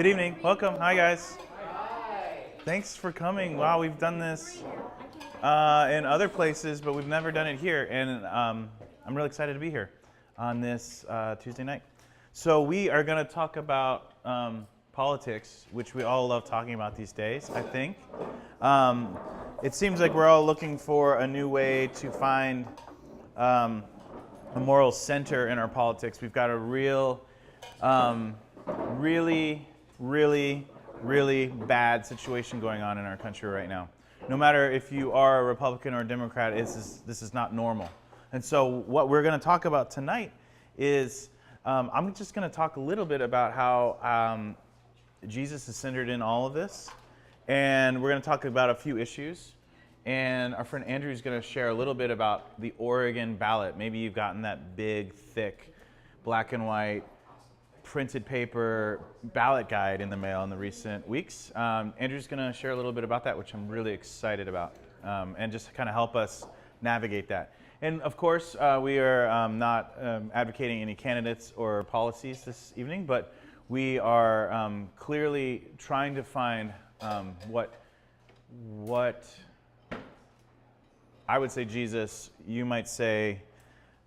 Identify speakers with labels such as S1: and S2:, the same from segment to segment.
S1: Good evening. Welcome. Hi, guys. Thanks for coming. Wow, we've done this in other places, but we've never done it here. And I'm really excited to be here on this Tuesday night. So we are going to talk about politics, which we all love talking about these days, I think. It seems like we're all looking for a new way to find a moral center in our politics. We've got a really bad situation going on in our country right now. No matter if you are a Republican or a Democrat, this is not normal. And so what we're going to talk about tonight is, I'm just going to talk a little bit about how Jesus is centered in all of this. And we're going to talk about a few issues. And our friend Andrew is going to share a little bit about the Oregon ballot. Maybe you've gotten that big, thick, black and white, printed paper ballot guide in the mail in the recent weeks. Andrew's going to share a little bit about that, which I'm really excited about, and just kind of help us navigate that. And of course, we are not advocating any candidates or policies this evening, but we are clearly trying to find what I would say Jesus, you might say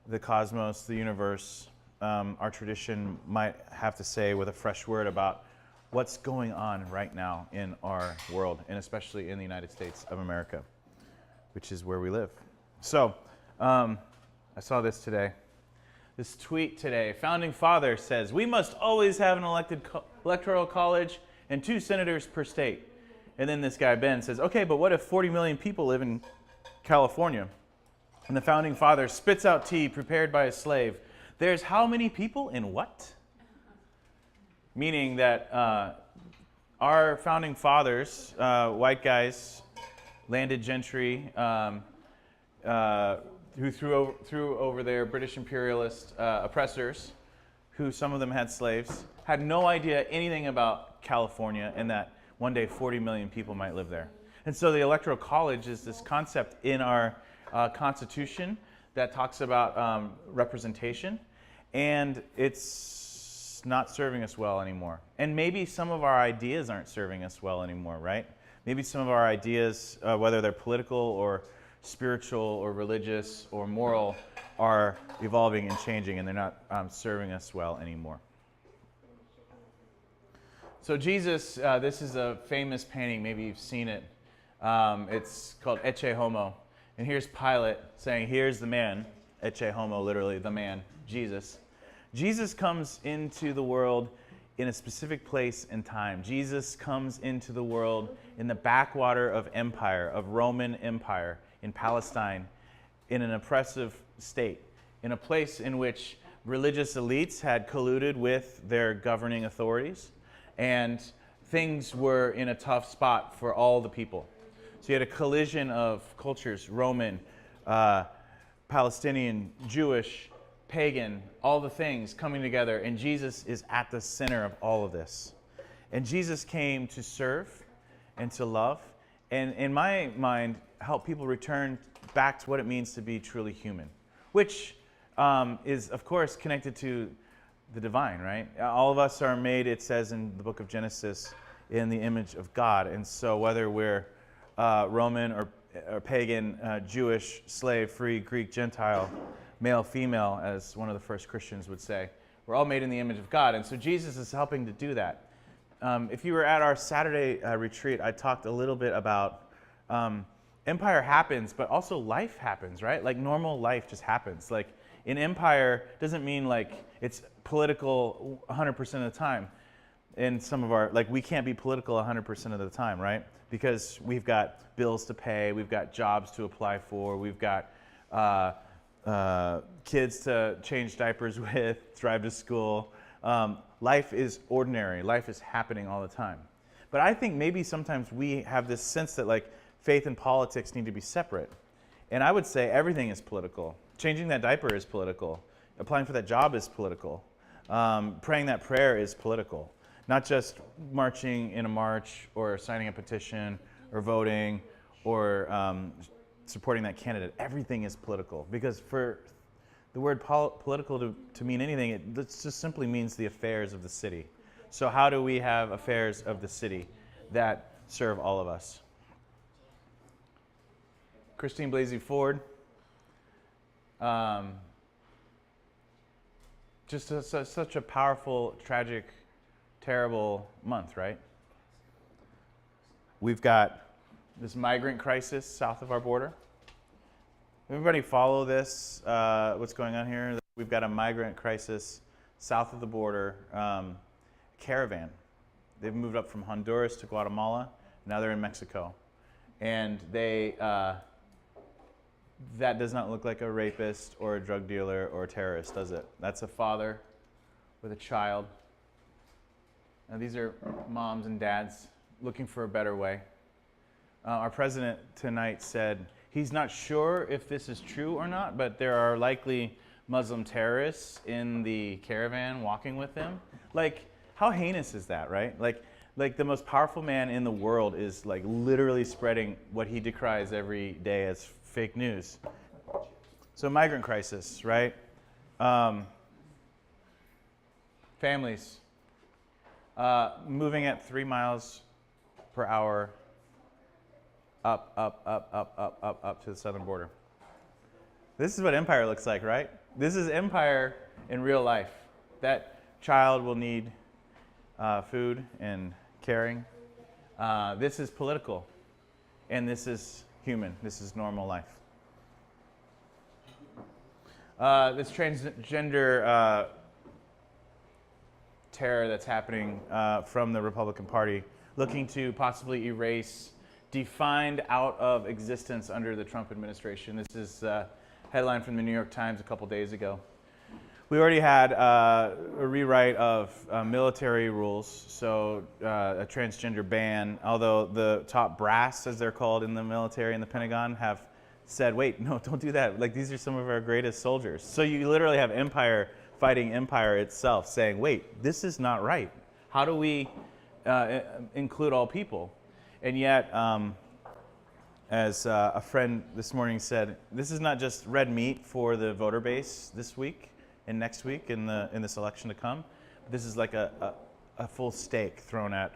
S1: the cosmos, the universe, our tradition might have to say with a fresh word about what's going on right now in our world, and especially in the United States of America, which is where we live. So, I saw this today. This tweet today. Founding Father says, "We must always have an electoral college and 2 senators per state." And then this guy, Ben, says, "Okay, but what if 40 million people live in California?" And the Founding Father spits out tea prepared by a slave. "There's how many people in what?" Meaning that our Founding Fathers, white guys, landed gentry, who threw over their British imperialist oppressors, who some of them had slaves, had no idea anything about California and that one day 40 million people might live there. And so the Electoral College is this concept in our Constitution that talks about representation, and it's not serving us well anymore. And maybe some of our ideas aren't serving us well anymore, right? Maybe some of our ideas, whether they're political or spiritual or religious or moral, are evolving and changing, and they're not serving us well anymore. So Jesus, this is a famous painting, maybe you've seen it. It's called Ecce Homo. And here's Pilate saying, here's the man, Ecce Homo, literally, the man, Jesus. Jesus comes into the world in a specific place and time. Jesus comes into the world in the backwater of empire, of Roman Empire, in Palestine, in an oppressive state, in a place in which religious elites had colluded with their governing authorities, and things were in a tough spot for all the people. So you had a collision of cultures, Roman, Palestinian, Jewish, pagan, all the things coming together, and Jesus is at the center of all of this. And Jesus came to serve and to love, and in my mind, help people return back to what it means to be truly human, which is, of course, connected to the divine, right? All of us are made, it says in the book of Genesis, in the image of God. And so whether we're Roman or pagan, Jewish, slave, free, Greek, Gentile, male, female, as one of the first Christians would say, we're all made in the image of God. And so Jesus is helping to do that. If you were at our Saturday retreat, I talked a little bit about empire happens, but also life happens, right? Like normal life just happens. Like in empire doesn't mean like it's political 100% of the time. In some of our, like we can't be political 100% of the time, right? Because we've got bills to pay, we've got jobs to apply for, we've got kids to change diapers with, drive to school. Life is ordinary, life is happening all the time. But I think maybe sometimes we have this sense that like faith and politics need to be separate. And I would say everything is political. Changing that diaper is political. Applying for that job is political. Praying that prayer is political. Not just marching in a march or signing a petition or voting or supporting that candidate. Everything is political. Because for the word political to mean anything, it just simply means the affairs of the city. So how do we have affairs of the city that serve all of us? Christine Blasey Ford, such a powerful, tragic, terrible month, right? We've got this migrant crisis south of our border. Everybody follow this, what's going on here? We've got a migrant crisis south of the border, caravan. They've moved up from Honduras to Guatemala. Now they're in Mexico. And they, that does not look like a rapist or a drug dealer or a terrorist, does it? That's a father with a child. Now these are moms and dads looking for a better way. Our president tonight said he's not sure if this is true or not, but there are likely Muslim terrorists in the caravan walking with them. Like, how heinous is that, right? Like the most powerful man in the world is like literally spreading what he decries every day as fake news. So migrant crisis, right? Families moving at 3 miles per hour up to the southern border. This is what empire looks like, right? This is empire in real life. That child will need food and caring. This is political, and this is human. This is normal life. This transgender terror that's happening from the Republican Party, looking to possibly erase, defined out of existence under the Trump administration. This is a headline from the New York Times a couple days ago. We already had a rewrite of military rules, so a transgender ban, although the top brass, as they're called in the military and the Pentagon, have said, wait, no, don't do that. Like, these are some of our greatest soldiers. So you literally have empire fighting empire itself, saying, wait, this is not right. How do we include all people? And yet, as a friend this morning said, this is not just red meat for the voter base this week and next week in this election to come. This is like a full steak thrown at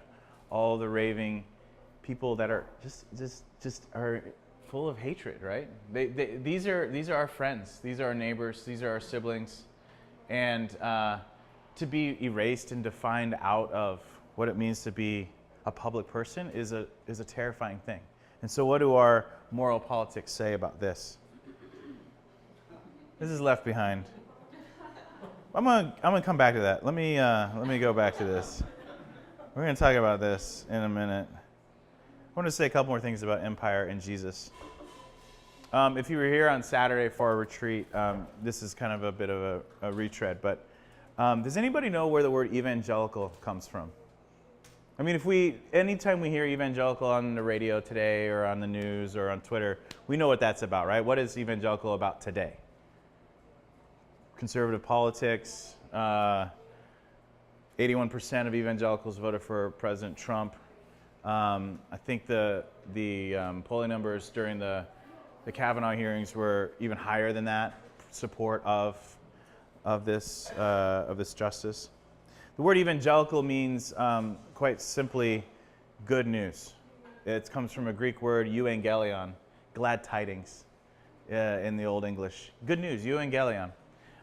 S1: all the raving people that are just are full of hatred, right? These are our friends, these are our neighbors, these are our siblings, and to be erased and defined out of what it means to be a public person is a terrifying thing. And so, what do our moral politics say about this? This is Left Behind. I'm gonna come back to that. Let me go back to this. We're gonna talk about this in a minute. I want to say a couple more things about empire and Jesus. If you were here on Saturday for our retreat, this is kind of a bit of a retread, but does anybody know where the word evangelical comes from? I mean, anytime we hear evangelical on the radio today or on the news or on Twitter, we know what that's about, right? What is evangelical about today? Conservative politics. 81% of evangelicals voted for President Trump. I think the polling numbers during the Kavanaugh hearings were even higher than that. Support of this justice. The word evangelical means quite simply good news. It comes from a Greek word euangelion, glad tidings in the Old English. Good news, euangelion.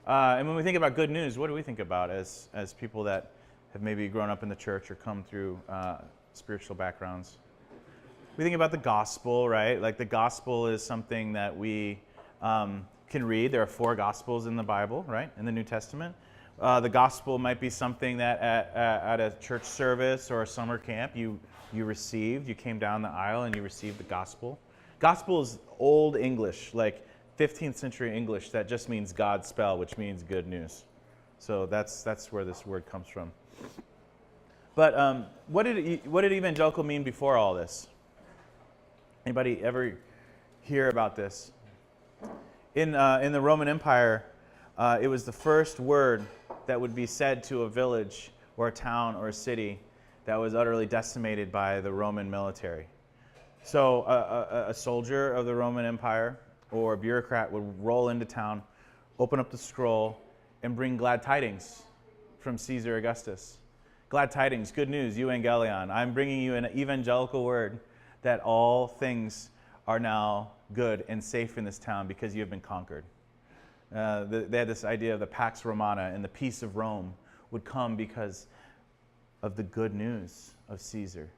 S1: And when we think about good news, what do we think about as people that have maybe grown up in the church or come through spiritual backgrounds? We think about the gospel, right? Like the gospel is something that we can read. There are 4 gospels in the Bible, right? In the New Testament. The gospel might be something that at a church service or a summer camp you received. You came down the aisle and you received the gospel. Gospel is Old English, like 15th century English that just means God spell, which means good news. So that's where this word comes from. But what did evangelical mean before all this? Anybody ever hear about this? In the Roman Empire, it was the first word that would be said to a village or a town or a city that was utterly decimated by the Roman military. So a soldier of the Roman Empire or a bureaucrat would roll into town, open up the scroll, and bring glad tidings from Caesar Augustus. Glad tidings, good news, Evangelion. I'm bringing you an evangelical word that all things are now good and safe in this town because you have been conquered. They had this idea of the Pax Romana, and the peace of Rome would come because of the good news of Caesar,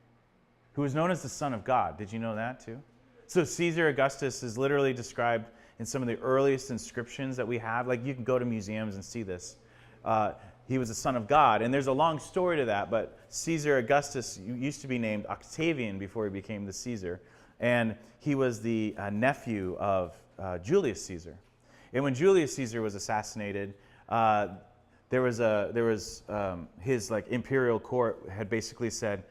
S1: who was known as the Son of God. Did you know that too? So Caesar Augustus is literally described in some of the earliest inscriptions that we have. Like, you can go to museums and see this. He was the Son of God, and there's a long story to that, but Caesar Augustus used to be named Octavian before he became the Caesar, and he was the nephew of Julius Caesar. And when Julius Caesar was assassinated, his imperial court had basically said,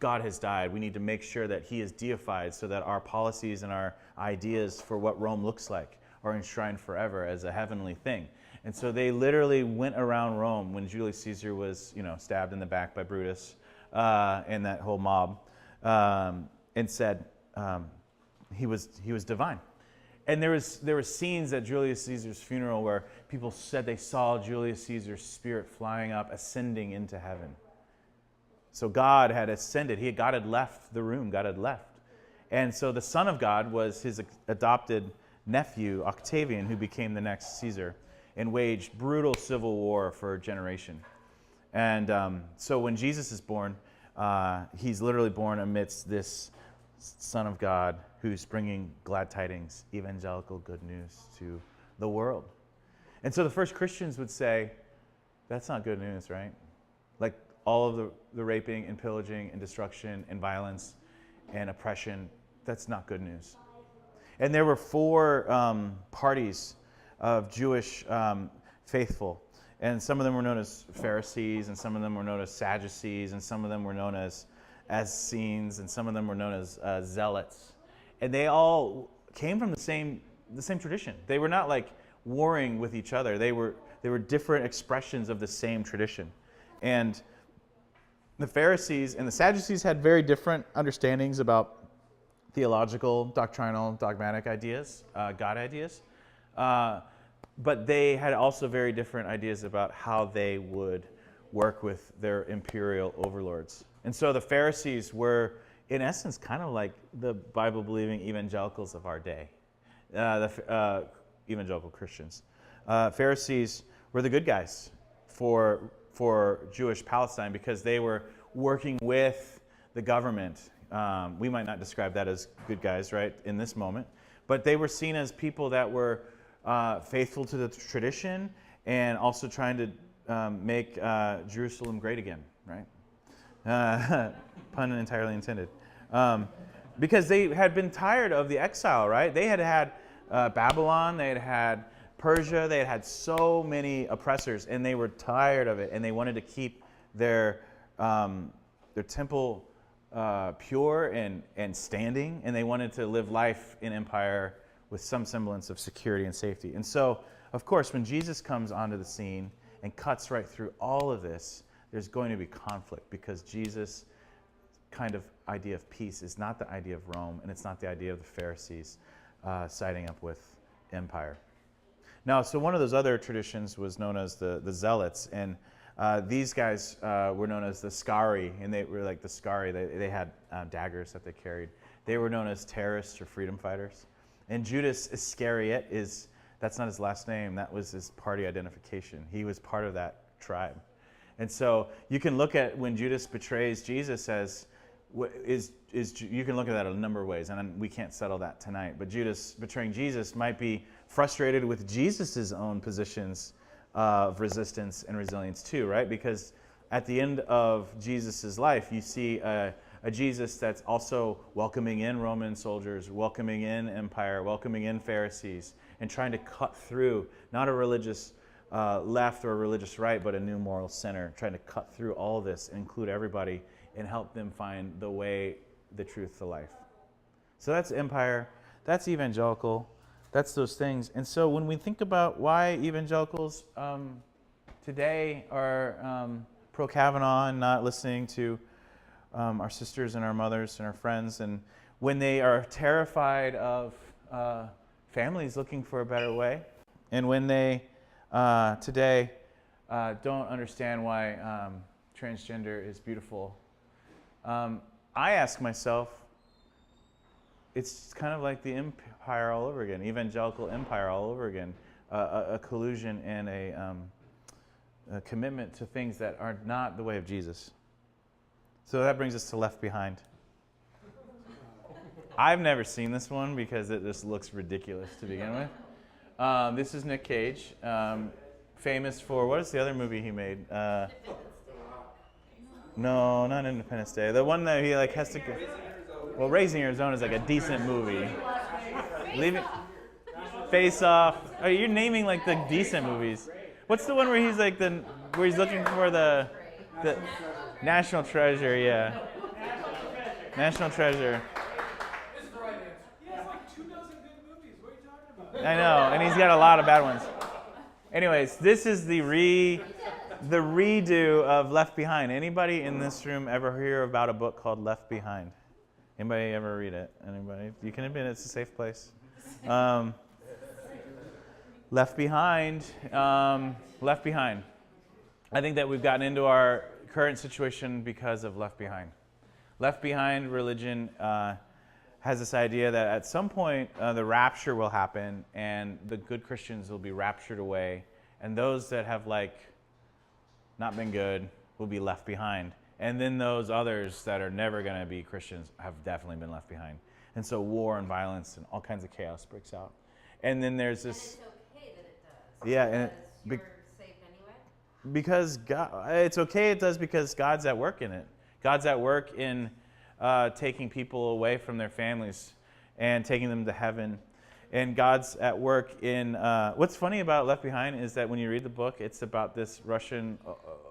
S1: God has died. We need to make sure that he is deified so that our policies and our ideas for what Rome looks like are enshrined forever as a heavenly thing. And so they literally went around Rome when Julius Caesar was, stabbed in the back by Brutus and that whole mob, and said he was divine. And there were scenes at Julius Caesar's funeral where people said they saw Julius Caesar's spirit flying up, ascending into heaven. So God had ascended. God had left the room. God had left. And so the Son of God was his adopted nephew, Octavian, who became the next Caesar and waged brutal civil war for a generation. And so when Jesus is born, he's literally born amidst this Son of God who's bringing glad tidings, evangelical good news to the world. And so the first Christians would say, that's not good news, right? Like all of the raping and pillaging and destruction and violence and oppression, that's not good news. And there were four parties of Jewish faithful. And some of them were known as Pharisees, and some of them were known as Sadducees, and some of them were known as Essenes, and some of them were known as Zealots. And they all came from the same tradition. They were not like warring with each other. They were different expressions of the same tradition. And the Pharisees and the Sadducees had very different understandings about theological, doctrinal, dogmatic ideas, God ideas. But they had also very different ideas about how they would work with their imperial overlords. And so the Pharisees were, in essence, kind of like the Bible-believing evangelicals of our day, evangelical Christians. Pharisees were the good guys for Jewish Palestine because they were working with the government. We might not describe that as good guys, right, in this moment, but they were seen as people that were faithful to the tradition and also trying to make Jerusalem great again, right? Pun entirely intended. Because they had been tired of the exile, right? They had Babylon, they had Persia, they had so many oppressors, and they were tired of it, and they wanted to keep their temple pure and standing, and they wanted to live life in empire with some semblance of security and safety. And so, of course, when Jesus comes onto the scene and cuts right through all of this, there's going to be conflict because Jesus' kind of idea of peace is not the idea of Rome, and it's not the idea of the Pharisees siding up with empire. Now, so one of those other traditions was known as the Zealots, and these guys were known as the Scari, and they were like the Scari. They had daggers that they carried. They were known as terrorists or freedom fighters. And Judas Iscariot that's not his last name, that was his party identification. He was part of that tribe. And so you can look at when Judas betrays Jesus as, you can look at that a number of ways, and we can't settle that tonight. But Judas betraying Jesus might be frustrated with Jesus' own positions of resistance and resilience too, right? Because at the end of Jesus' life, you see a Jesus that's also welcoming in Roman soldiers, welcoming in empire, welcoming in Pharisees, and trying to cut through, not a religious left or a religious right, but a new moral center, trying to cut through all of this and include everybody and help them find the way, the truth, the life. So that's empire, that's evangelical, that's those things. And so when we think about why evangelicals today are pro-Kavanaugh and not listening to our sisters and our mothers and our friends, and when they are terrified of families looking for a better way, and when they today don't understand why transgender is beautiful. I ask myself, it's kind of like the empire all over again, evangelical empire all over again, a collusion and a commitment to things that are not the way of Jesus. So that brings us to Left Behind. I've never seen this one because it just looks ridiculous to begin with. This is Nick Cage, famous for, what is the other movie he made? No, not Independence Day. The one that he like has to go. Well, Raising Arizona is like a decent movie. Face Off. Oh, you're naming like the decent movies. What's the one where he's like where he's looking for the National Treasure? Yeah. National Treasure.
S2: This is the right answer. He has like 2 dozen good movies. What are you talking about?
S1: I know, and he's got a lot of bad ones. Anyways, this is the redo of Left Behind. Anybody in this room ever hear about a book called Left Behind? Anybody ever read it? Anybody? You can admit it's a safe place. Left Behind. Left Behind. I think that we've gotten into our current situation because of Left Behind. Left Behind religion has this idea that at some point the rapture will happen and the good Christians will be raptured away, and those that have like not been good will be left behind. And then those others that are never going to be Christians have definitely been left behind. And so war and violence and all kinds of chaos breaks out. And then there's this...
S3: And it's okay that it does.
S1: Yeah, and
S3: you're safe anyway?
S1: because God, it's okay it does because God's at work in it. God's at work in taking people away from their families and taking them to heaven. And God's at work in... what's funny about Left Behind is that when you read the book, it's about this Russian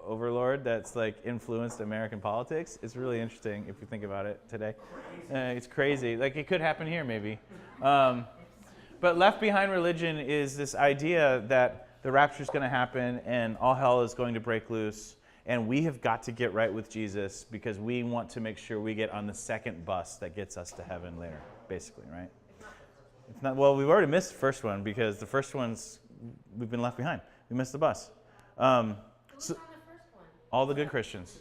S1: overlord that's like influenced American politics. It's really interesting if you think about it today. It's crazy. Like it could happen here maybe. But Left Behind religion is this idea that the rapture is going to happen and all hell is going to break loose. And we have got to get right with Jesus because we want to make sure we get on the second bus that gets us to heaven later, basically, right? It's not, well, we've already missed the first one because the first one's, we've been left behind. We missed the bus.
S3: Who's on the first one?
S1: All the good Christians.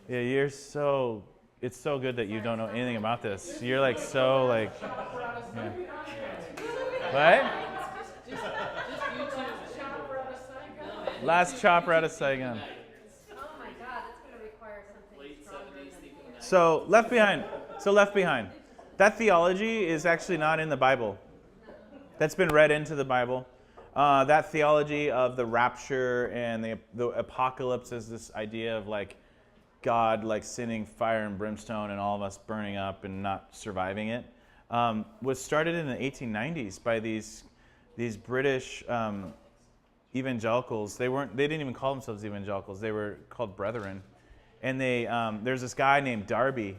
S1: Yeah, you're so, it's so good that you don't know anything about this. You're like so like, yeah. What?
S2: Just YouTube.
S1: Last chopper out of Saigon.
S3: Oh my God, that's going to require something stronger than...
S1: So Left Behind. Left Behind. That theology is actually not in the Bible. That's been read into the Bible. That theology of the rapture and the apocalypse is this idea of like God like sending fire and brimstone and all of us burning up and not surviving it, was started in the 1890s by these British evangelicals. They didn't even call themselves evangelicals. They were called Brethren. And there's this guy named Darby,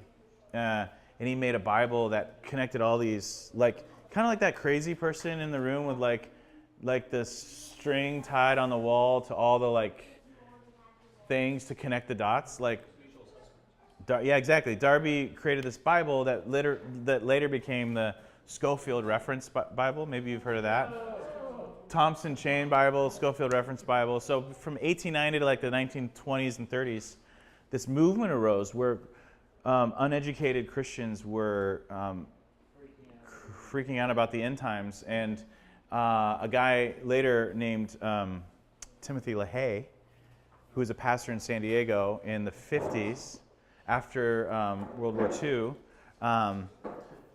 S1: and he made a Bible that connected all these, like kind of like that crazy person in the room with like this string tied on the wall to all the like things to connect the dots. Like, yeah, exactly. Darby created this Bible that later became the Schofield Reference Bible. Maybe you've heard of that. Thompson Chain Bible, Schofield Reference Bible. So from 1890 to like the 1920s and 30s, this movement arose where uneducated Christians were freaking out about the end times, and a guy later named Timothy LaHaye, who was a pastor in San Diego in the 50s after World War II,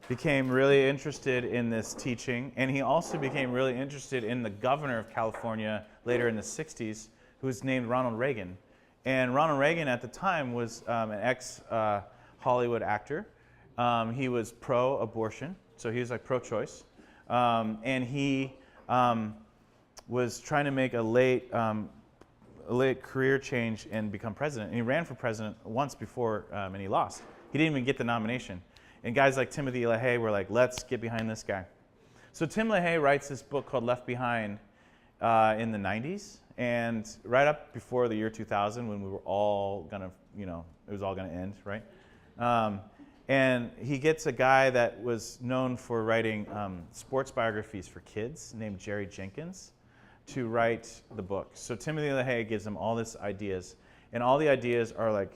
S1: became really interested in this teaching, and he also became really interested in the governor of California later in the 60s, who was named Ronald Reagan. And Ronald Reagan at the time was an ex-Hollywood actor. He was pro-abortion, so he was like pro-choice. And he was trying to make a late career change and become president. And he ran for president once before, and he lost. He didn't even get the nomination. And guys like Timothy LaHaye were like, let's get behind this guy. So Tim LaHaye writes this book called Left Behind in the 90s. And right up before the year 2000, when we were all gonna, it was all gonna end, right? And he gets a guy that was known for writing sports biographies for kids named Jerry Jenkins to write the book. So Timothy LaHaye gives him all these ideas. And all the ideas are like,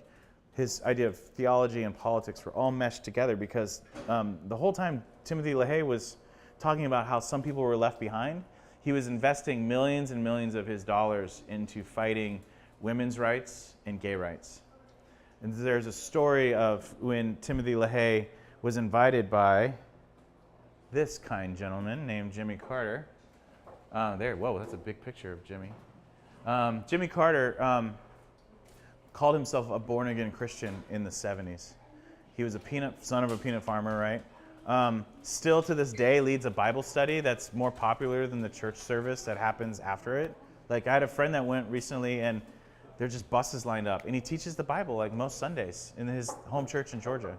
S1: his idea of theology and politics were all meshed together because the whole time Timothy LaHaye was talking about how some people were left behind, he was investing millions and millions of his dollars into fighting women's rights and gay rights. And there's a story of when Timothy LaHaye was invited by this kind gentleman named Jimmy Carter. Whoa, that's a big picture of Jimmy. Jimmy Carter called himself a born-again Christian in the 70s. He was a son of a peanut farmer, right? Still to this day leads a Bible study that's more popular than the church service that happens after it. Like, I had a friend that went recently, and there are just buses lined up, and he teaches the Bible like most Sundays in his home church in Georgia.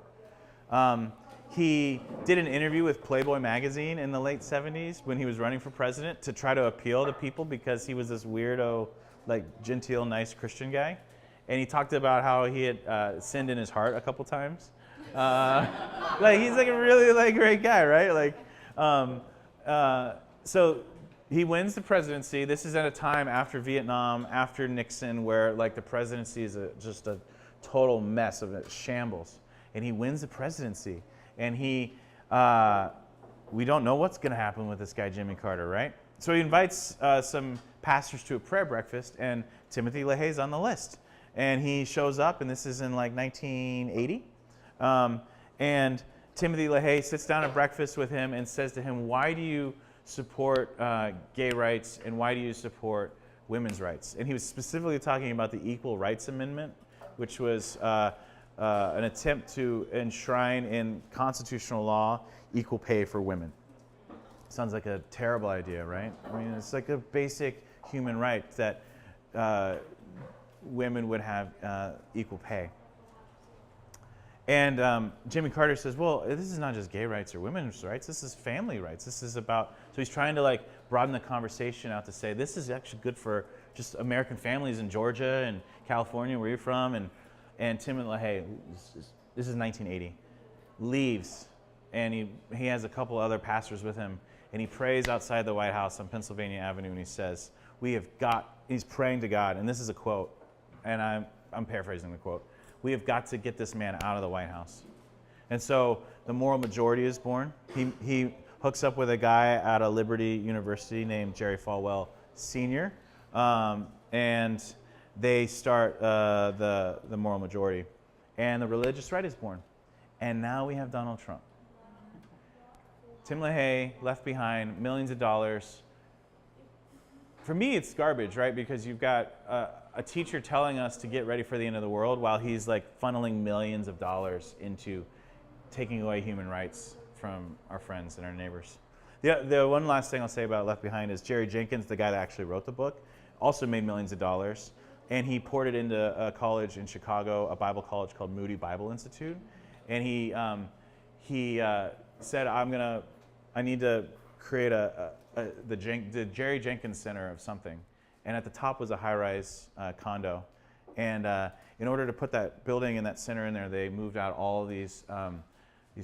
S1: He did an interview with Playboy magazine in the late 70s when he was running for president to try to appeal to people because he was this weirdo, like genteel, nice Christian guy. And he talked about how he had sinned in his heart a couple times. Like, he's like a really like great guy, right? Like, so he wins the presidency. This is at a time after Vietnam, after Nixon, where like the presidency is just a total mess of it, shambles. And he wins the presidency. And we don't know what's going to happen with this guy, Jimmy Carter, right? So he invites some pastors to a prayer breakfast, and Timothy LaHaye's on the list. And he shows up, and this is in like 1980. And Timothy LaHaye sits down at breakfast with him and says to him, why do you support gay rights, and why do you support women's rights? And he was specifically talking about the Equal Rights Amendment, which was an attempt to enshrine in constitutional law equal pay for women. Sounds like a terrible idea, right? I mean, it's like a basic human right that women would have equal pay. And Jimmy Carter says, well, this is not just gay rights or women's rights, this is family rights. This is about, so he's trying to like broaden the conversation out to say, this is actually good for just American families in Georgia and California, where you're from. And Timothy LaHaye, this is 1980, leaves, and he has a couple other pastors with him, and he prays outside the White House on Pennsylvania Avenue, and he says, he's praying to God, and this is a quote, and I'm paraphrasing the quote, we have got to get this man out of the White House. And so the moral majority is born. He hooks up with a guy at a Liberty University named Jerry Falwell Sr., and they start the moral majority. And the religious right is born. And now we have Donald Trump. Tim LaHaye left behind millions of dollars. For me, it's garbage, right? Because you've got a teacher telling us to get ready for the end of the world while he's like funneling millions of dollars into taking away human rights from our friends and our neighbors. The one last thing I'll say about Left Behind is Jerry Jenkins, the guy that actually wrote the book, also made millions of dollars. And he poured it into a college in Chicago, a Bible college called Moody Bible Institute. And he said, I need to create the Jerry Jenkins Center of something. And at the top was a high-rise condo. And in order to put that building and that center in there, they moved out all these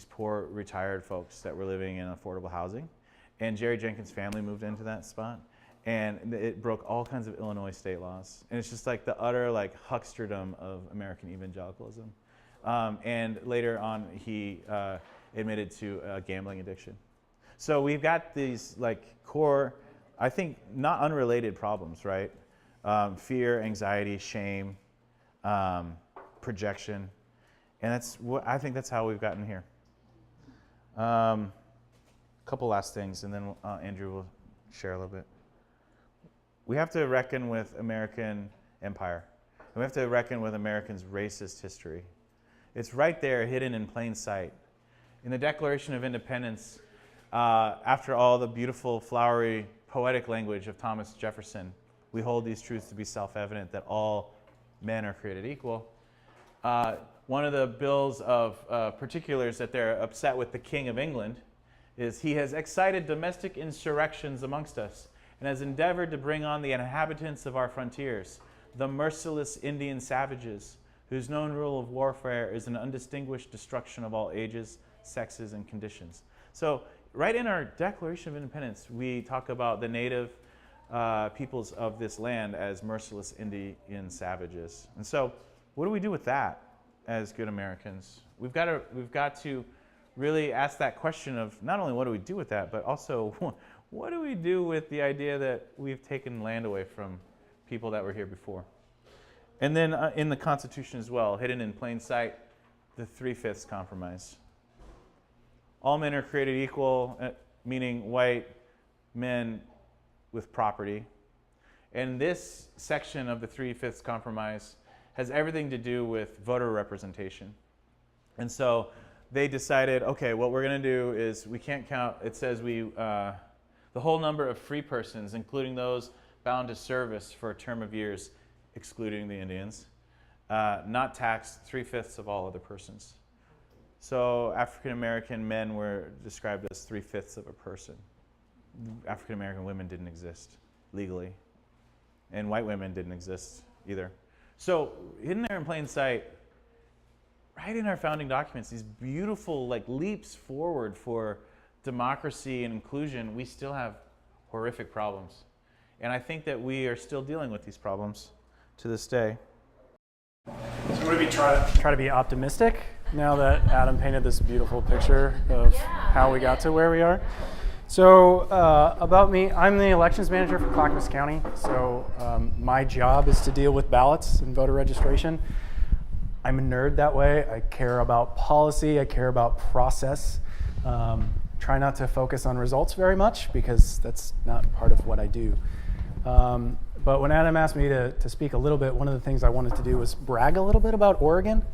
S1: poor retired folks that were living in affordable housing. And Jerry Jenkins' family moved into that spot. And it broke all kinds of Illinois state laws. And it's just like the utter like hucksterdom of American evangelicalism. And later on, he admitted to a gambling addiction. So we've got these like core, I think, not unrelated problems, right? Fear, anxiety, shame, projection. And I think that's how we've gotten here. A couple last things, and then Andrew will share a little bit. We have to reckon with American empire. And we have to reckon with Americans' racist history. It's right there, hidden in plain sight. In the Declaration of Independence, after all the beautiful, flowery, poetic language of Thomas Jefferson, we hold these truths to be self-evident that all men are created equal. One of the bills of particulars that they're upset with the King of England is he has excited domestic insurrections amongst us and has endeavored to bring on the inhabitants of our frontiers, the merciless Indian savages, whose known rule of warfare is an undistinguished destruction of all ages, sexes, and conditions. So right in our Declaration of Independence, we talk about the native peoples of this land as merciless Indian savages. And so, what do we do with that as good Americans? We've got to really ask that question of not only what do we do with that, but also what do we do with the idea that we've taken land away from people that were here before? And then in the Constitution as well, hidden in plain sight, the 3/5 compromise. All men are created equal, meaning white men with property. And this section of the 3/5 compromise has everything to do with voter representation. And so they decided, okay, what we're going to do is we can't count, it says the whole number of free persons, including those bound to service for a term of years, excluding the Indians, not tax 3/5 of all other persons. So African American men were described as 3/5 of a person. African American women didn't exist legally, and white women didn't exist either. So hidden there in plain sight, right in our founding documents, these beautiful leaps forward for democracy and inclusion, we still have horrific problems. And I think that we are still dealing with these problems to this day.
S4: So maybe try to be optimistic now that Adam painted this beautiful picture of how we got to where we are. So about me, I'm the elections manager for Clackamas County. So my job is to deal with ballots and voter registration. I'm a nerd that way. I care about policy. I care about process. Try not to focus on results very much because that's not part of what I do. But when Adam asked me to speak a little bit, one of the things I wanted to do was brag a little bit about Oregon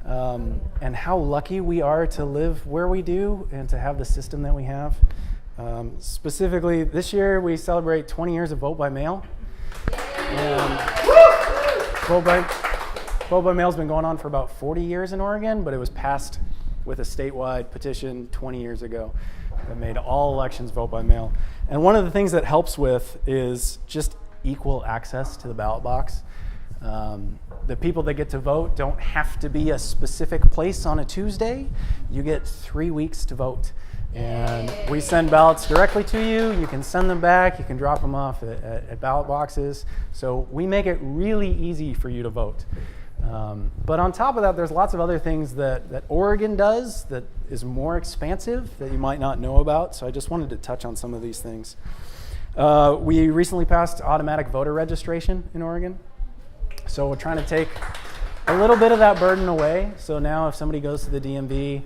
S4: and how lucky we are to live where we do and to have the system that we have. Specifically, this year we celebrate 20 years of vote by mail. And vote by mail has been going on for about 40 years in Oregon, but it was passed with a statewide petition 20 years ago that made all elections vote by mail. And one of the things that helps with is just equal access to the ballot box. The people that get to vote don't have to be a specific place on a Tuesday. You get 3 weeks to vote. And we send ballots directly to you. You can send them back. You can drop them off at ballot boxes. So we make it really easy for you to vote. But on top of that, there's lots of other things that Oregon does that is more expansive that you might not know about. So I just wanted to touch on some of these things. We recently passed automatic voter registration in Oregon. So we're trying to take a little bit of that burden away. So now if somebody goes to the DMV,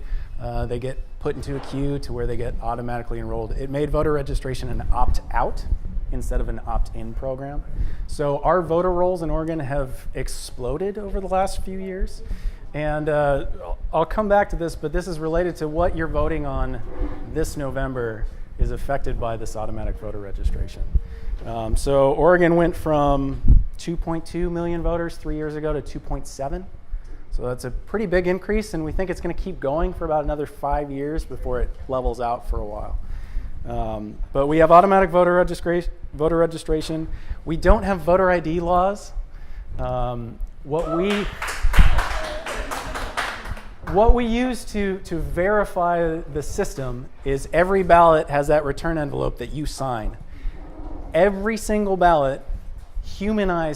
S4: they get put into a queue to where they get automatically enrolled. It made voter registration an opt-out instead of an opt-in program. So our voter rolls in Oregon have exploded over the last few years. And I'll come back to this, but this is related to what you're voting on this November is affected by this automatic voter registration. So Oregon went from 2.2 million voters 3 years ago to 2.7. So that's a pretty big increase, and we think it's going to keep going for about another 5 years before it levels out for a while. But we have automatic voter registration. We don't have voter ID laws. What we use to verify the system is every ballot has that return envelope that you sign. Every single ballot,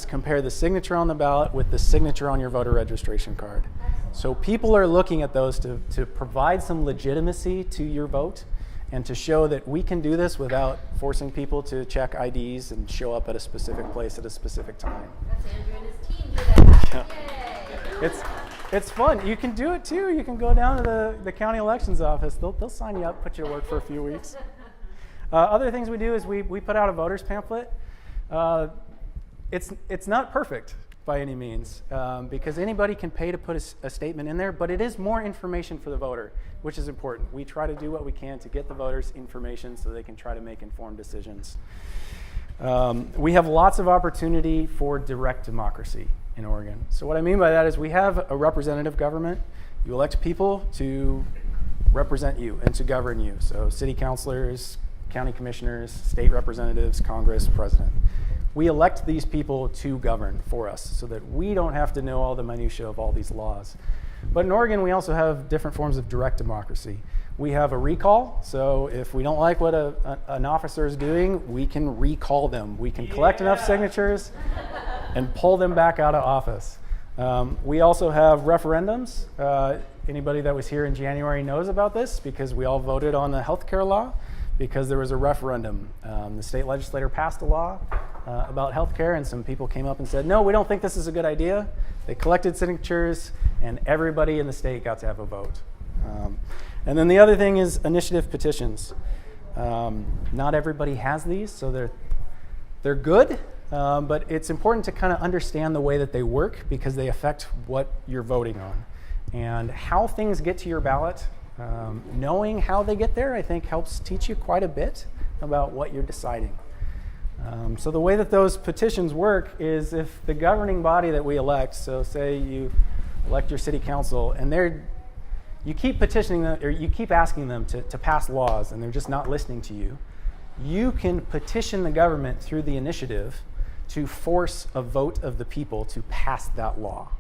S4: compare the signature on the ballot with the signature on your voter registration card. So people are looking at those to provide some legitimacy to your vote and to show that we can do this without forcing people to check IDs and show up at a specific place at a specific time.
S3: That's Andrew and his team do that.
S4: Yeah.
S3: Yay.
S4: It's fun. You can do it too. You can go down to the county elections office. They'll sign you up, put you to work for a few weeks. Other things we do is we put out a voters pamphlet. It's not perfect by any means because anybody can pay to put a statement in there, but it is more information for the voter, which is important. We try to do what we can to get the voters information so they can try to make informed decisions. We have lots of opportunity for direct democracy in Oregon. So what I mean by that is we have a representative government. You elect people to represent you and to govern you. So city councilors, county commissioners, state representatives, Congress, president. We elect these people to govern for us so that we don't have to know all the minutiae of all these laws. But in Oregon, we also have different forms of direct democracy. We have a recall, so if we don't like what an officer is doing, we can recall them. We can collect enough signatures and pull them back out of office. We also have referendums. Anybody that was here in January knows about this because we all voted on the healthcare law because there was a referendum. The state legislature passed a law about healthcare, and some people came up and said, no, we don't think this is a good idea. They collected signatures, and everybody in the state got to have a vote. And then the other thing is initiative petitions. Not everybody has these, so they're good, but it's important to kind of understand the way that they work because they affect what you're voting on. And how things get to your ballot, knowing how they get there, I think helps teach you quite a bit about what you're deciding. So the way that those petitions work is if the governing body that we elect, so say you elect your city council, and you keep petitioning them, or you keep asking them to pass laws, and they're just not listening to you, you can petition the government through the initiative to force a vote of the people to pass that law.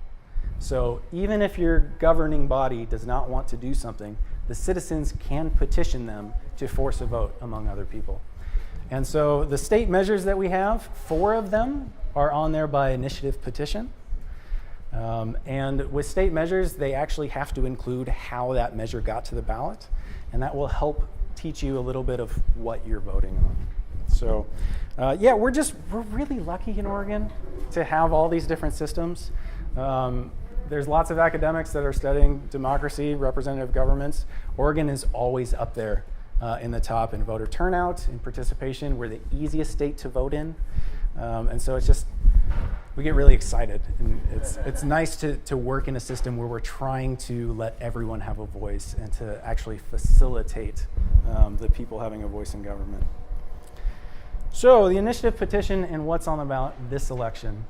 S4: So even if your governing body does not want to do something, the citizens can petition them to force a vote among other people. And so the state measures that we have, 4 of them are on there by initiative petition. And with state measures, they actually have to include how that measure got to the ballot, and that will help teach you a little bit of what you're voting on. So yeah, we're really lucky in Oregon to have all these different systems. There's lots of academics that are studying democracy, representative governments. Oregon is always up there in the top in voter turnout, in participation. We're the easiest state to vote in. And so it's just, we get really excited. And it's nice to work in a system where we're trying to let everyone have a voice and to actually facilitate the people having a voice in government. So the initiative petition and what's on the ballot this election.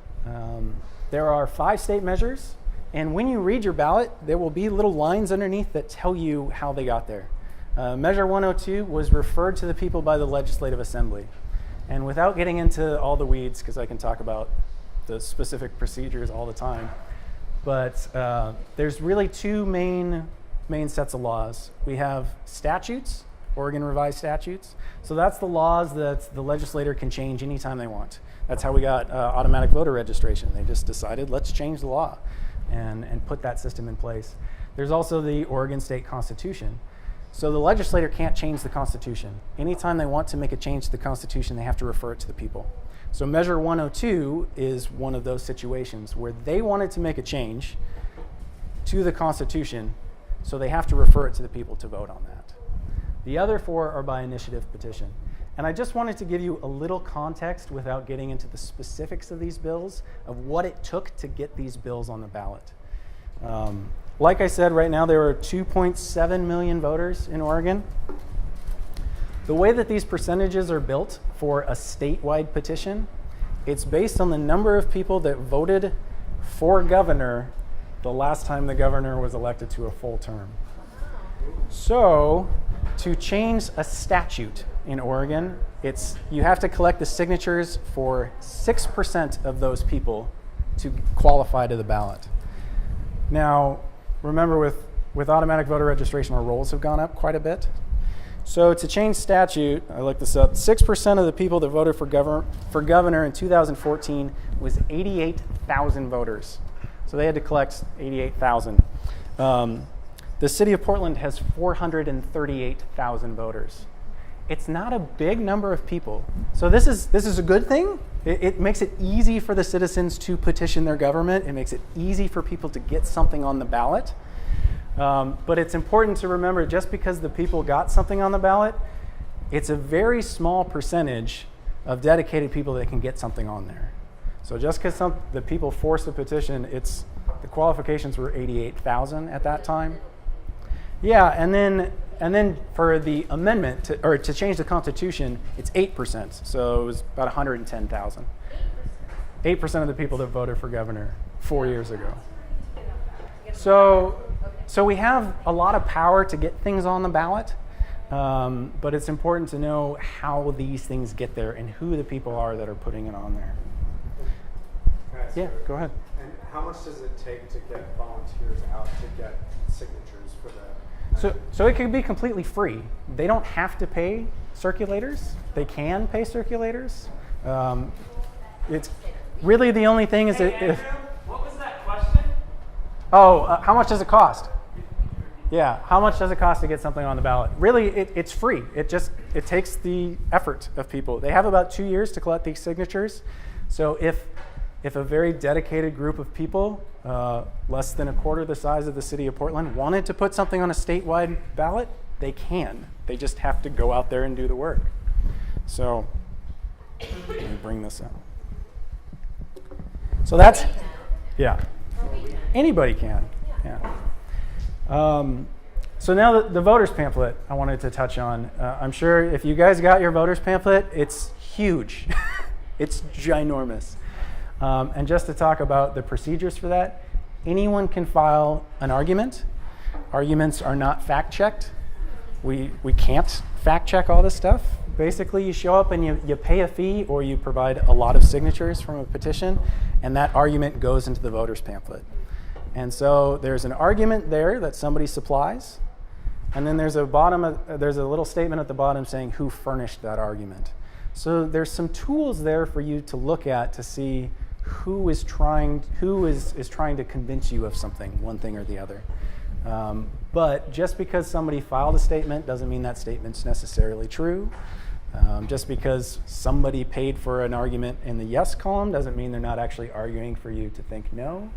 S4: There are 5 state measures. And when you read your ballot, there will be little lines underneath that tell you how they got there. Measure 102 was referred to the people by the Legislative Assembly. And without getting into all the weeds, because I can talk about the specific procedures all the time, but there's really 2 main sets of laws. We have statutes, Oregon Revised Statutes. So that's the laws that the legislator can change anytime they want. That's how we got automatic voter registration. They just decided, let's change the law and put that system in place. There's also the Oregon State Constitution. So the legislator can't change the Constitution. Anytime they want to make a change to the Constitution, they have to refer it to the people. So Measure 102 is one of those situations where they wanted to make a change to the Constitution, so they have to refer it to the people to vote on that. The other 4 are by initiative petition. And I just wanted to give you a little context without getting into the specifics of these bills, of what it took to get these bills on the ballot. Like I said, right now there are 2.7 million voters in Oregon. The way that these percentages are built for a statewide petition, it's based on the number of people that voted for governor the last time the governor was elected to a full term. So to change a statute in Oregon, you have to collect the signatures for 6% of those people to qualify to the ballot. Now, remember with automatic voter registration, our rolls have gone up quite a bit. So to change statute, I looked this up, 6% of the people that voted for governor in 2014 was 88,000 voters. So they had to collect 88,000. The city of Portland has 438,000 voters. It's not a big number of people. So this is a good thing. It makes it easy for the citizens to petition their government. It makes it easy for people to get something on the ballot. But it's important to remember, just because the people got something on the ballot, it's a very small percentage of dedicated people that can get something on there. So just because the people forced a petition, the qualifications were 88,000 at that time. Yeah, and then for the amendment to change the Constitution, it's 8%. So it was about 110,000. 8% of the people that voted for governor 4 years ago. So we have a lot of power to get things on the ballot, but it's important to know how these things get there and who the people are that are putting it on there. Yeah, go ahead.
S5: And how much does it take to get volunteers out to get signatures for the
S4: So it could be completely free. They don't have to pay circulators. They can pay circulators. It's really the only thing is
S2: Hey,
S4: if.
S2: Andrew, what was that question?
S4: How much does it cost? Yeah, how much does it cost to get something on the ballot? Really, it's free. It takes the effort of people. They have about 2 years to collect these signatures. So if a very dedicated group of people, less than a quarter the size of the city of Portland, wanted to put something on a statewide ballot, they can. They just have to go out there and do the work. So let me bring this up. So that's, yeah. Anybody can, yeah. So now the voters pamphlet I wanted to touch on. I'm sure if you guys got your voters pamphlet, it's huge. It's ginormous. And just to talk about the procedures for that, anyone can file an argument. Arguments are not fact-checked. We can't fact-check all this stuff. Basically, you show up and you pay a fee or you provide a lot of signatures from a petition, and that argument goes into the voters pamphlet. And so there's an argument there that somebody supplies, and then there's a little statement at the bottom saying who furnished that argument. So there's some tools there for you to look at to see who is trying to convince you of something, one thing or the other. But just because somebody filed a statement doesn't mean that statement's necessarily true. Just because somebody paid for an argument in the yes column doesn't mean they're not actually arguing for you to think no.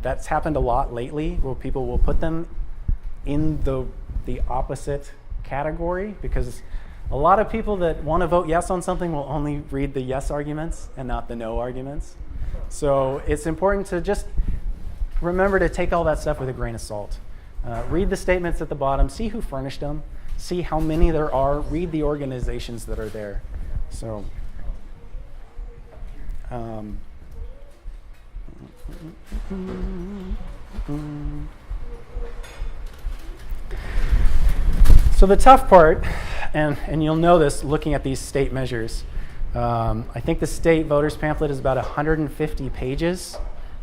S4: That's happened a lot lately, where people will put them in the opposite category, because a lot of people that want to vote yes on something will only read the yes arguments and not the no arguments. So it's important to just remember to take all that stuff with a grain of salt. Read the statements at the bottom, see who furnished them, see how many there are, read the organizations that are there. So so the tough part, and you'll know this looking at these state measures, I think the state voters pamphlet is about 150 pages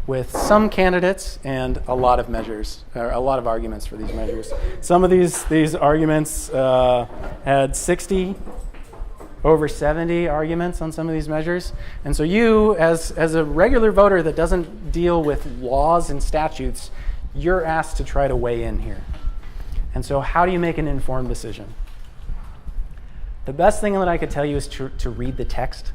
S4: with some candidates and a lot of measures, or a lot of arguments for these measures. Some of these arguments had 60, over 70 arguments on some of these measures. And so you, as a regular voter that doesn't deal with laws and statutes, you're asked to try to weigh in here. And so how do you make an informed decision? The best thing that I could tell you is to read the text.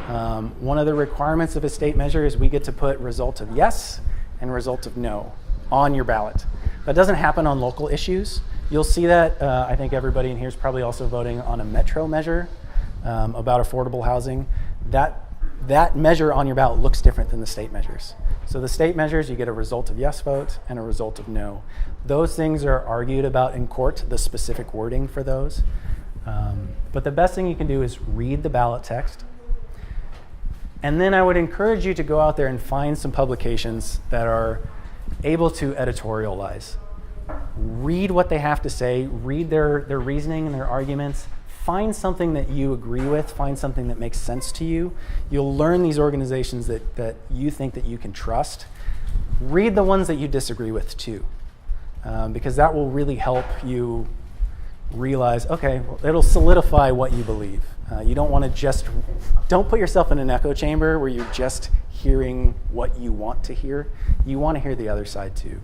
S4: One of the requirements of a state measure is we get to put result of yes and result of no on your ballot. That doesn't happen on local issues. You'll see that, I think everybody in here is probably also voting on a metro measure about affordable housing. That measure on your ballot looks different than the state measures. So the state measures, you get a result of yes vote and a result of no. Those things are argued about in court, the specific wording for those. But the best thing you can do is read the ballot text. And then I would encourage you to go out there and find some publications that are able to editorialize. Read what they have to say, read their reasoning and their arguments. Find something that you agree with, find something that makes sense to you. You'll learn these organizations that you think that you can trust. Read the ones that you disagree with too, because that will really help you realize, okay, well, it'll solidify what you believe. You don't want to don't put yourself in an echo chamber where you're just hearing what you want to hear. You want to hear the other side too.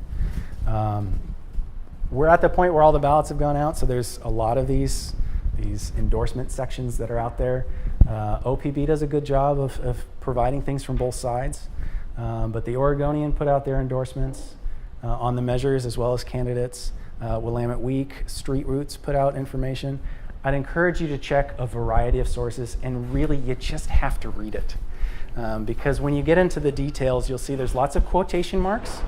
S4: We're at the point where all the ballots have gone out, so there's a lot of these endorsement sections that are out there. OPB does a good job of providing things from both sides, but the Oregonian put out their endorsements on the measures as well as candidates. Willamette Week, Street Roots put out information. I'd encourage you to check a variety of sources, and really you just have to read it. Because when you get into the details, you'll see there's lots of quotation marks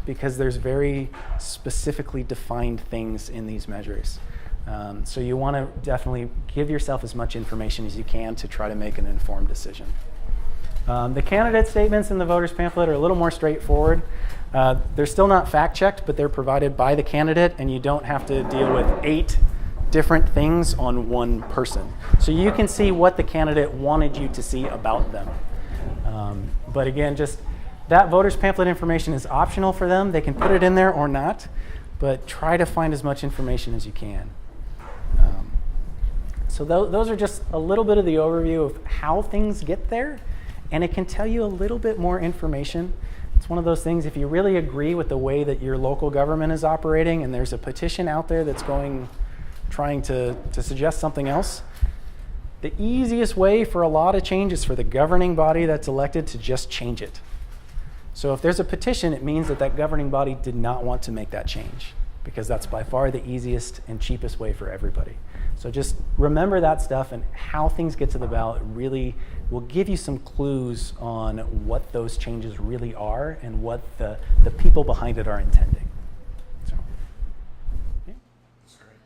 S4: because there's very specifically defined things in these measures. So you want to definitely give yourself as much information as you can to try to make an informed decision. The candidate statements in the voters pamphlet are a little more straightforward. They're still not fact-checked, but they're provided by the candidate, and you don't have to deal with 8 different things on one person. So you can see what the candidate wanted you to see about them. But again, just that voters pamphlet information is optional for them. They can put it in there or not. but try to find as much information as you can. So those are just a little bit of the overview of how things get there, and it can tell you a little bit more information. It's one of those things, if you really agree with the way that your local government is operating and there's a petition out there that's trying to suggest something else, the easiest way for a lot of change is for the governing body that's elected to just change it. So if there's a petition, it means that governing body did not want to make that change, because that's by far the easiest and cheapest way for everybody. So just remember that stuff, and how things get to the ballot really will give you some clues on what those changes really are and what the people behind it are intending. So, yeah.
S2: That's great.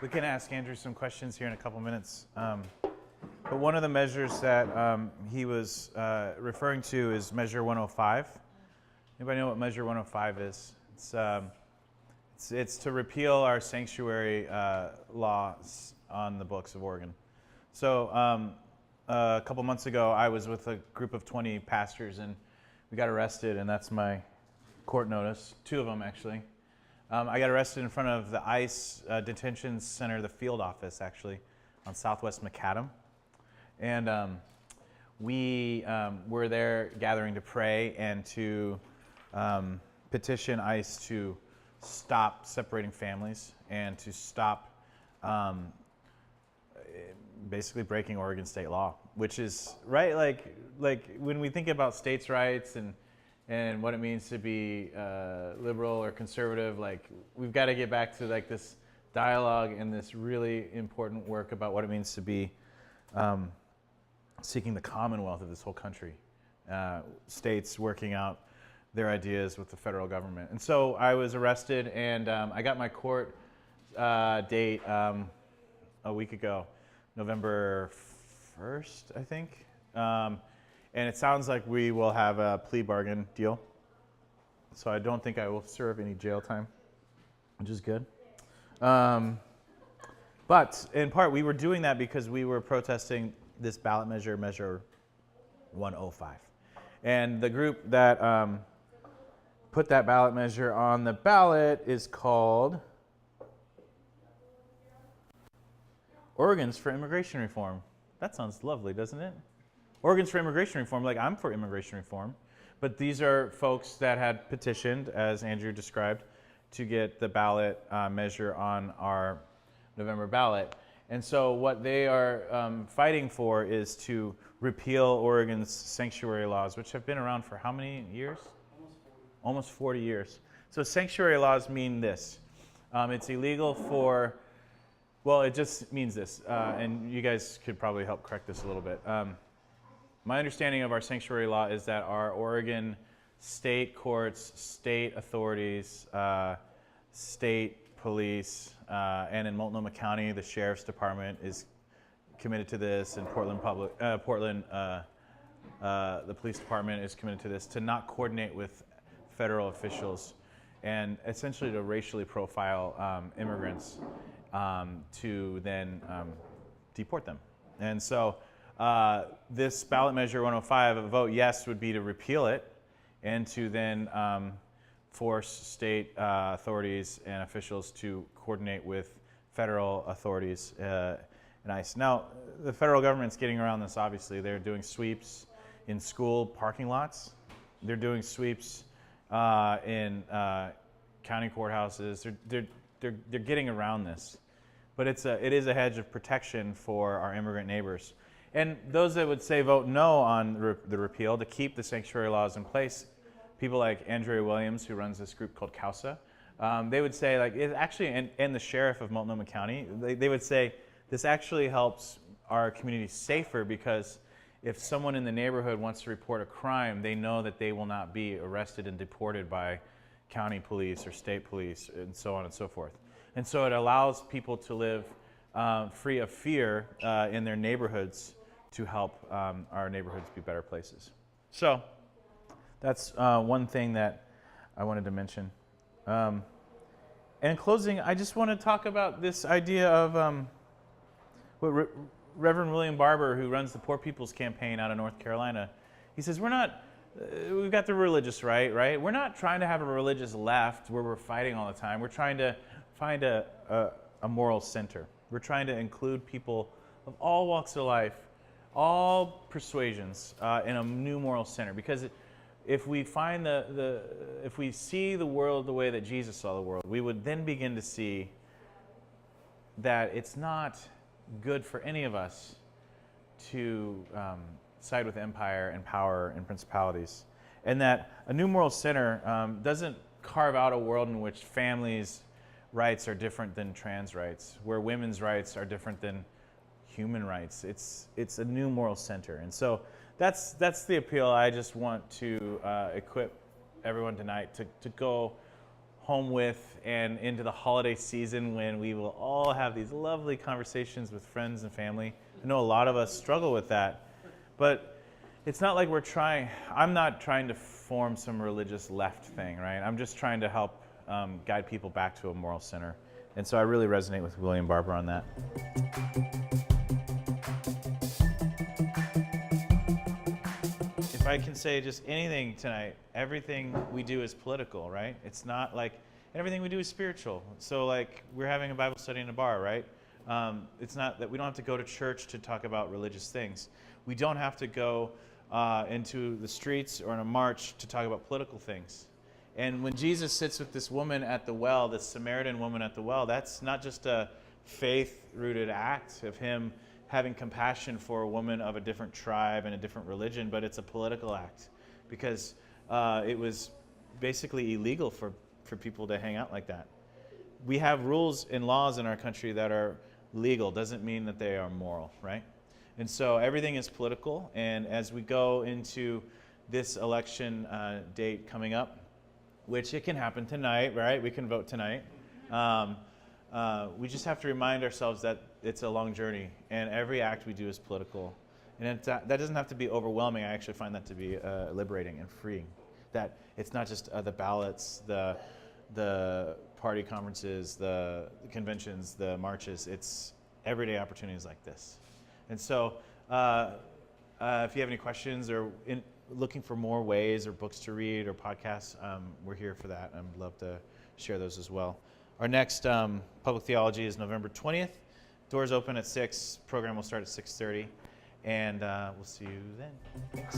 S1: We can ask Andrew some questions here in a couple minutes. But one of the measures that he was referring to is Measure 105. Anybody know what Measure 105 is? It's to repeal our sanctuary laws on the books of Oregon. So a couple months ago, I was with a group of 20 pastors, and we got arrested, and that's my court notice. 2 of them, actually. I got arrested in front of the ICE detention center, the field office, actually, on Southwest Macadam. And we were there gathering to pray and to petition ICE to stop separating families and to stop basically breaking Oregon state law, which is, right, like when we think about states' rights and what it means to be liberal or conservative, like we've got to get back to like this dialogue and this really important work about what it means to be seeking the commonwealth of this whole country, states working out their ideas with the federal government. And so I was arrested, and I got my court date a week ago, November 1st, I think. And it sounds like we will have a plea bargain deal. So I don't think I will serve any jail time, which is good. But in part, we were doing that because we were protesting this ballot measure, Measure 105. And the group that put that ballot measure on the ballot is called Oregons for Immigration Reform. That sounds lovely, doesn't it? Oregons for Immigration Reform, like I'm for immigration reform. But these are folks that had petitioned, as Andrew described, to get the ballot measure on our November ballot. And so what they are fighting for is to repeal Oregon's sanctuary laws, which have been around for how many years? Almost 40 years. So sanctuary laws mean this. It's illegal for, well, it just means this. And you guys could probably help correct this a little bit. My understanding of our sanctuary law is that our Oregon state courts, state authorities, state police, and in Multnomah County, the Sheriff's Department is committed to this, and Portland, the police department is committed to this, to not coordinate with federal officials and essentially to racially profile immigrants to then deport them. And so this ballot measure 105, a vote yes would be to repeal it and to then force state authorities and officials to coordinate with federal authorities and ICE. Now, the federal government's getting around this, obviously. They're doing sweeps in school parking lots. They're doing sweeps in county courthouses. They're getting around this. But it is a hedge of protection for our immigrant neighbors. And those that would say vote no on the repeal to keep the sanctuary laws in place, people like Andrea Williams, who runs this group called CAUSA, they would say, like, it actually, and the sheriff of Multnomah County, they would say this actually helps our community safer, because if someone in the neighborhood wants to report a crime, they know that they will not be arrested and deported by county police or state police and so on and so forth. And so it allows people to live free of fear in their neighborhoods to help our neighborhoods be better places. So that's one thing that I wanted to mention. And in closing, I just want to talk about this idea of what Reverend William Barber, who runs the Poor People's Campaign out of North Carolina, he says, we're not we've got the religious right? We're not trying to have a religious left where we're fighting all the time. We're trying to find a moral center. We're trying to include people of all walks of life, all persuasions in a new moral center. Because if we find if we see the world the way that Jesus saw the world, we would then begin to see that it's not good for any of us to side with empire and power and principalities. And that a new moral center doesn't carve out a world in which families' rights are different than trans rights, where women's rights are different than human rights. It's a new moral center. And so that's the appeal I just want to equip everyone tonight to go home with, and into the holiday season when we will all have these lovely conversations with friends and family. I know a lot of us struggle with that, but it's not like I'm not trying to form some religious left thing, right? I'm just trying to help guide people back to a moral center. And so I really resonate with William Barber on that. If I can say just anything tonight, everything we do is political, right? It's not like, everything we do is spiritual. So like, we're having a Bible study in a bar, right? It's not that we don't have to go to church to talk about religious things. We don't have to go into the streets or in a march to talk about political things. And when Jesus sits with this woman at the well, this Samaritan woman at the well, that's not just a faith-rooted act of him having compassion for a woman of a different tribe and a different religion, but it's a political act, because it was basically illegal for people to hang out like that. We have rules and laws in our country that are legal, doesn't mean that they are moral, right? And so everything is political, and as we go into this election date coming up, which it can happen tonight, right? We can vote tonight. We just have to remind ourselves that it's a long journey, and every act we do is political. And that doesn't have to be overwhelming. I actually find that to be liberating and freeing. That it's not just the ballots, the party conferences, the conventions, the marches. It's everyday opportunities like this. And so if you have any questions or looking for more ways or books to read or podcasts, we're here for that. I'd love to share those as well. Our next public theology is November 20th. Doors open at 6. Program will start at 6:30. And we'll see you then. Thanks.